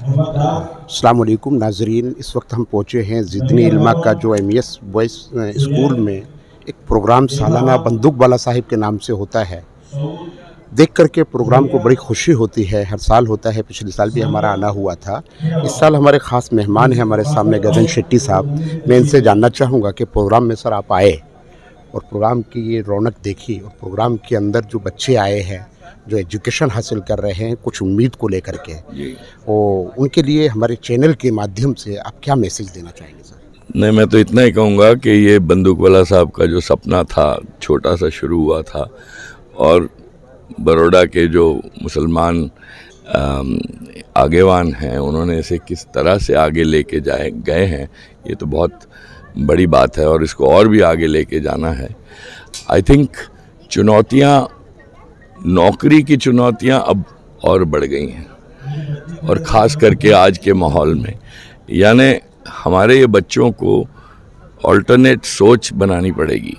अस्सलाम वालेकुम नाज़रीन, इस वक्त हम पहुँचे हैं ज़िदनी इल्मा का जो एमईएस बॉयज़ स्कूल में एक प्रोग्राम सालाना बंदूक वाला साहिब के नाम से होता है। देख कर के प्रोग्राम को बड़ी खुशी होती है, हर साल होता है, पिछले साल भी हमारा आना हुआ था। इस साल हमारे ख़ास मेहमान हैं हमारे सामने गगन शेट्टी साहब। मैं इनसे जानना चाहूँगा कि प्रोग्राम में सर आप आए और प्रोग्राम की ये रौनक देखी और प्रोग्राम के अंदर जो बच्चे आए हैं, जो एजुकेशन हासिल कर रहे हैं कुछ उम्मीद को लेकर के, और उनके लिए हमारे चैनल के माध्यम से आप क्या मैसेज देना चाहेंगे सर? नहीं, मैं तो इतना ही कहूँगा कि ये बंदूक वाला साहब का जो सपना था, छोटा सा शुरू हुआ था, और बड़ौदा के जो मुसलमान आगेवान हैं उन्होंने इसे किस तरह से आगे लेके गए हैं, ये तो बहुत बड़ी बात है और इसको और भी आगे लेके जाना है। आई थिंक चुनौतियाँ, नौकरी की चुनौतियाँ अब और बढ़ गई हैं, और ख़ास करके आज के माहौल में, यानी हमारे ये बच्चों को ऑल्टरनेट सोच बनानी पड़ेगी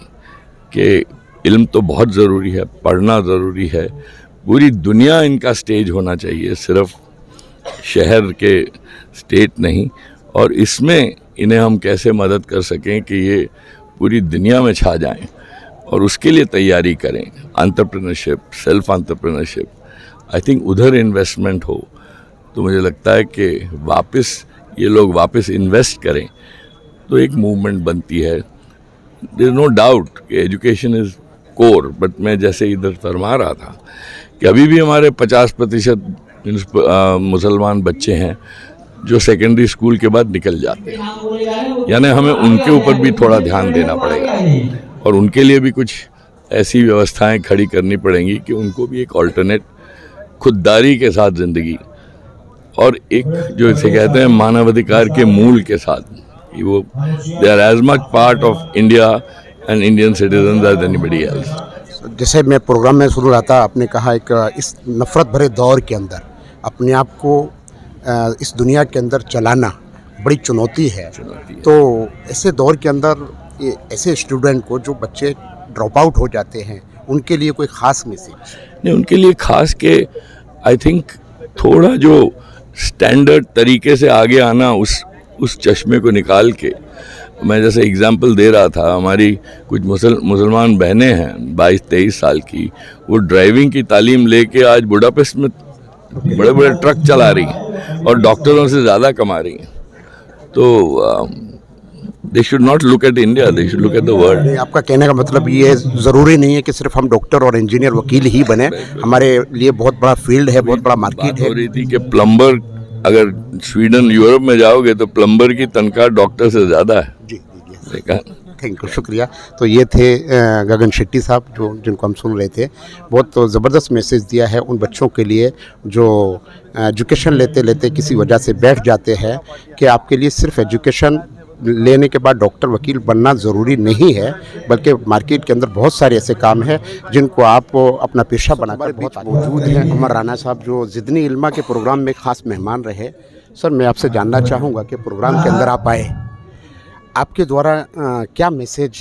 कि इल्म तो बहुत ज़रूरी है, पढ़ना ज़रूरी है, पूरी दुनिया इनका स्टेज होना चाहिए, सिर्फ शहर के स्टेट नहीं, और इसमें इन्हें हम कैसे मदद कर सकें कि ये पूरी दुनिया में छा जाएं, और उसके लिए तैयारी करें। Entrepreneurship, self entrepreneurship, I think उधर इन्वेस्टमेंट हो तो मुझे लगता है कि ये लोग वापस इन्वेस्ट करें तो एक मूवमेंट बनती है। देयर इज़ नो डाउट कि एजुकेशन इज़ कोर, बट मैं जैसे इधर फरमा रहा था कि अभी भी हमारे 50% मुसलमान बच्चे हैं जो सेकेंडरी स्कूल के बाद निकल जाते हैं, यानी हमें उनके ऊपर भी थोड़ा ध्यान देना पड़ेगा और उनके लिए भी कुछ ऐसी व्यवस्थाएं खड़ी करनी पड़ेंगी कि उनको भी एक ऑल्टरनेट खुददारी के साथ ज़िंदगी, और एक जो इसे कहते हैं मानवाधिकार के मूल के साथ, कि वो they are as much part of India and Indian citizen as anybody else. जैसे मैं प्रोग्राम में सुन रहा था, आपने कहा एक इस नफ़रत भरे दौर के अंदर अपने आप को इस दुनिया के अंदर चलाना बड़ी चुनौती है। तो ऐसे दौर के अंदर ऐसे स्टूडेंट को, जो बच्चे ड्रॉप आउट हो जाते हैं, उनके लिए कोई ख़ास मैसेज? नहीं, उनके लिए ख़ास के आई थिंक थोड़ा जो स्टैंडर्ड तरीके से आगे आना, उस चश्मे को निकाल के, मैं जैसे एग्जांपल दे रहा था, हमारी कुछ मुसलमान बहनें हैं 22-23 साल की, वो ड्राइविंग की तालीम लेके आज बुडापेस्ट में बड़े बड़े ट्रक चला रही हैं और डॉक्टरों से ज़्यादा कमा रही हैं। तो they should not look at India, they should look at the world. आपका कहने का मतलब ये ज़रूरी नहीं है कि सिर्फ हम डॉक्टर और इंजीनियर, वकील ही बने, हमारे लिए बहुत बड़ा फील्ड है, बहुत बड़ा मार्केट है। हो रही थी कि प्लम्बर, अगर स्वीडन यूरोप में जाओगे तो प्लम्बर की तनख्वाह डॉक्टर से ज़्यादा है। जी जी, थैंक यू, शुक्रिया। तो ये थे गगन शेट्टी साहब, जिनको हम सुन रहे थे। बहुत ज़बरदस्त मैसेज दिया है उन बच्चों के लिए जो एजुकेशन लेते लेते किसी वजह से बैठ जाते हैं, कि आपके लिए सिर्फ एजुकेशन लेने के बाद डॉक्टर वकील बनना ज़रूरी नहीं है, बल्कि मार्केट के अंदर बहुत सारे ऐसे काम हैं जिनको आप अपना पेशा बनाकर बहुत मौजूद हैं। उमर राना साहब, जो ज़िदनी इल्मा के प्रोग्राम में ख़ास मेहमान रहे। सर, मैं आपसे जानना चाहूँगा कि प्रोग्राम के अंदर आप आए, आपके द्वारा क्या मैसेज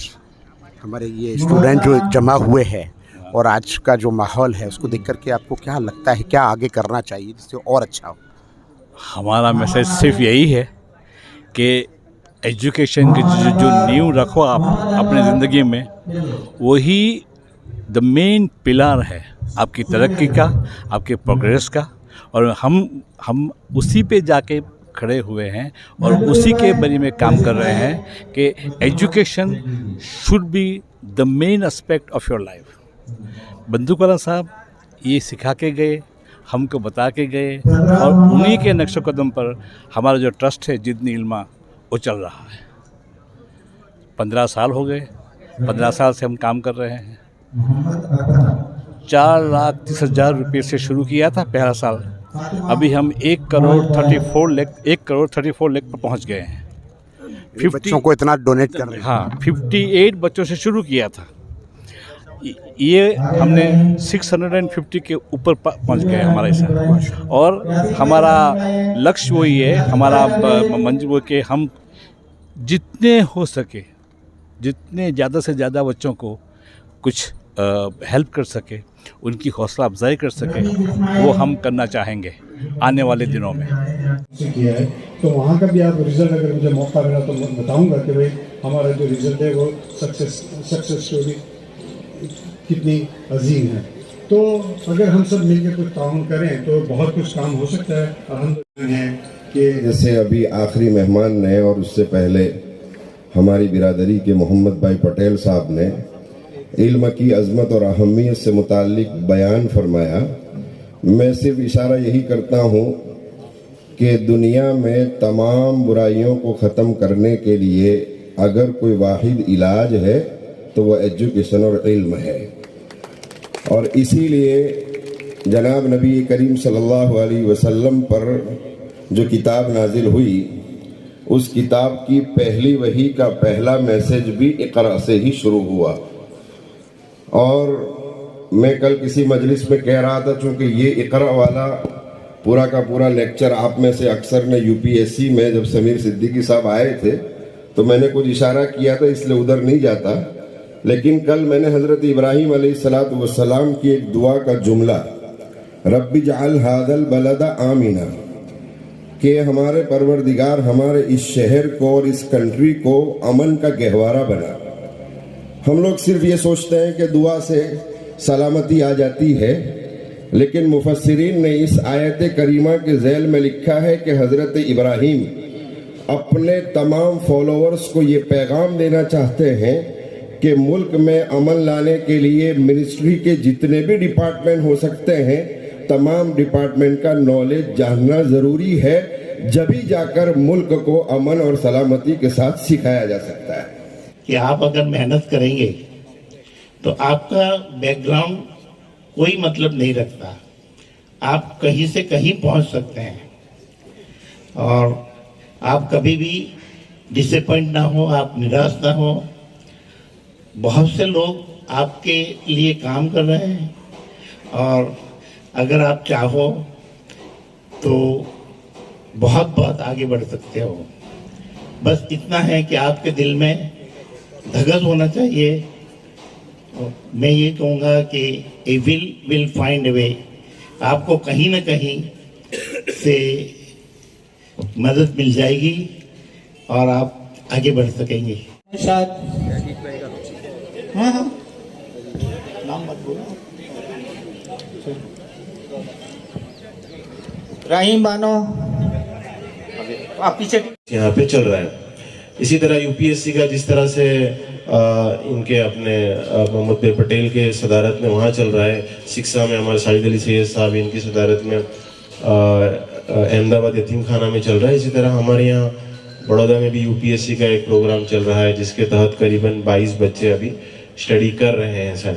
हमारे ये स्टूडेंट जो जमा हुए हैं और आज का जो माहौल है उसको देख करके आपको क्या लगता है, क्या आगे करना चाहिए जिससे और अच्छा हो? हमारा मैसेज सिर्फ यही है कि एजुकेशन की जो नींव रखो आप अपने ज़िंदगी में, वही द मेन पिलर है आपकी तरक्की का, आपके प्रोग्रेस का, और हम उसी पे जाके खड़े हुए हैं और उसी के बारे में काम कर रहे हैं कि education should be the main aspect of your life. बंदूक वाला साहब ये सिखा के गए, हमको बता के गए, और उन्हीं के नक्शे कदम पर हमारा जो ट्रस्ट है ज़िदनी इल्मा, वो चल रहा है। 15 साल हो गए, 15 साल से हम काम कर रहे हैं। 4,30,000 रुपये से शुरू किया था पहला साल, अभी हम 1,34 लाख पर पहुंच गए हैं। 50 बच्चों को इतना डोनेट कर रहे हैं। हाँ, 58 बच्चों से शुरू किया था, ये हमने 650 के ऊपर पहुंच गए हमारा हिस्सा, और हमारा लक्ष्य वही है, हमारा मंजिल वो कि हम जितने हो सके, जितने ज़्यादा से ज़्यादा बच्चों को कुछ हेल्प कर सके, उनकी हौसला अफजाई कर सके, वो हम करना चाहेंगे आने वाले दिनों में। से किया है, तो वहाँ का भी आप रिजल्ट अगर मुझे मौका मिला तो मैं बताऊंगा कि भाई हमारा जो रिजल्ट है वो सक्सेस स्टोरी कितनी अजीम है। तो अगर हम सब मिलकर कुछ काम करें तो बहुत कुछ काम हो सकता है। अल्हम्दुलिल्लाह है कि जैसे अभी आखिरी मेहमान ने और उससे पहले हमारी बिरादरी के मोहम्मद भाई पटेल साहब ने इल्म की अजमत और अहमियत से मुताल्लिक बयान फरमाया। मैं सिर्फ इशारा यही करता हूँ कि दुनिया में तमाम बुराइयों को ख़त्म करने के लिए अगर कोई वाहिद इलाज है तो वह एजुकेशन और इल्म है। और इसीलिए जनाब नबी करीम सल्लल्लाहु अलैहि वसल्लम पर जो किताब नाजिल हुई, उस किताब की पहली वही का पहला मैसेज भी इक़रा से ही शुरू हुआ। और मैं कल किसी मजलिस में कह रहा था, चूँकि ये इक़रा वाला पूरा का पूरा लेक्चर आप में से अक्सर ने यूपीएससी में जब समीर सिद्दीकी साहब आए थे तो मैंने कुछ इशारा किया था, इसलिए उधर नहीं जाता। लेकिन कल मैंने हज़रत इब्राहीम अलैहिस्सलातु वस्सलाम की एक दुआ का जुमला, रब्बी जअल हाज़ल बलदा आमीना, कि हमारे परवरदिगार हमारे इस शहर को और इस कंट्री को अमन का गहवारा बना। हम लोग सिर्फ ये सोचते हैं कि दुआ से सलामती आ जाती है, लेकिन मुफस्सिरीन ने इस आयत करीमा के ज़ैल में लिखा है कि हज़रत इब्राहीम अपने तमाम फॉलोअर्स को ये पैगाम देना चाहते हैं कि मुल्क में अमन लाने के लिए मिनिस्ट्री के जितने भी डिपार्टमेंट हो सकते हैं, तमाम डिपार्टमेंट का नॉलेज जानना ज़रूरी है, जभी जाकर मुल्क को अमन और सलामती के साथ सिखाया जा सकता है। कि आप अगर मेहनत करेंगे तो आपका बैकग्राउंड कोई मतलब नहीं रखता, आप कहीं से कहीं पहुंच सकते हैं और आप कभी भी डिसअपॉइंट ना हो, आप निराश ना हो। बहुत से लोग आपके लिए काम कर रहे हैं और अगर आप चाहो तो बहुत बहुत आगे बढ़ सकते हो। बस इतना है कि आपके दिल में धगस होना चाहिए। मैं ये कहूँगा कि ए विल फाइंड ए वे, आपको कहीं ना कहीं से मदद मिल जाएगी और आप आगे बढ़ सकेंगे। हाँ हाँ, नाम मत बोलो। राहीम बानो आप पीछे यहाँ पे चल रहा है। इसी तरह यूपीएससी का जिस तरह से इनके अपने मोहम्मद भाई पटेल के सदारत में वहाँ चल रहा है, शिक्षा में हमारे साजिद अली सैयद साहब इनकी सदारत में अहमदाबाद यतीम खाना में चल रहा है। इसी तरह हमारे यहाँ बड़ौदा में भी यूपीएससी का एक प्रोग्राम चल रहा है जिसके तहत करीबन 22 बच्चे अभी स्टडी कर रहे हैं सर।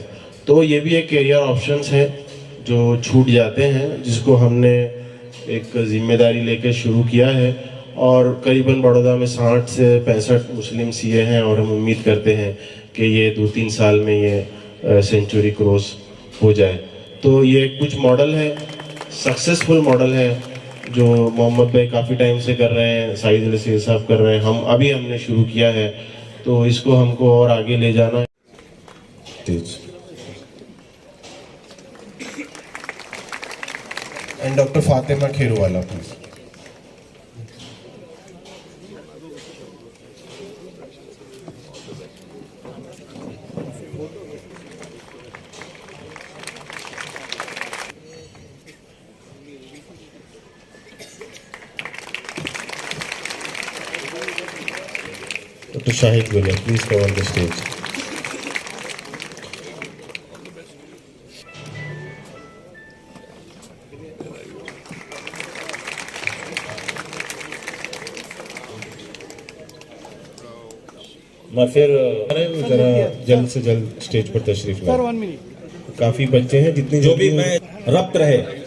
तो ये भी एक करियर ऑप्शंस है जो छूट जाते हैं, जिसको हमने एक जिम्मेदारी लेकर शुरू किया है। और करीबन बड़ौदा में 60 से 65 मुस्लिम सीए हैं और हम उम्मीद करते हैं कि ये 2-3 साल में ये सेंचुरी क्रॉस हो जाए। तो ये कुछ मॉडल है, सक्सेसफुल मॉडल है जो मोहम्मद भाई काफ़ी टाइम से कर रहे हैं, साजिद अली सैयद साहब कर रहे हैं, हमने शुरू किया है। तो इसको हमको और आगे ले जाना है। And doctor Fatima Kheruwala please. Dr. Shahid Gulia, please come on the stage. मैं फिर जरा जल्द से जल्द स्टेज पर तशरीफ लाए। काफी बच्चे हैं, जितनी जो भी मैं रब्त रहे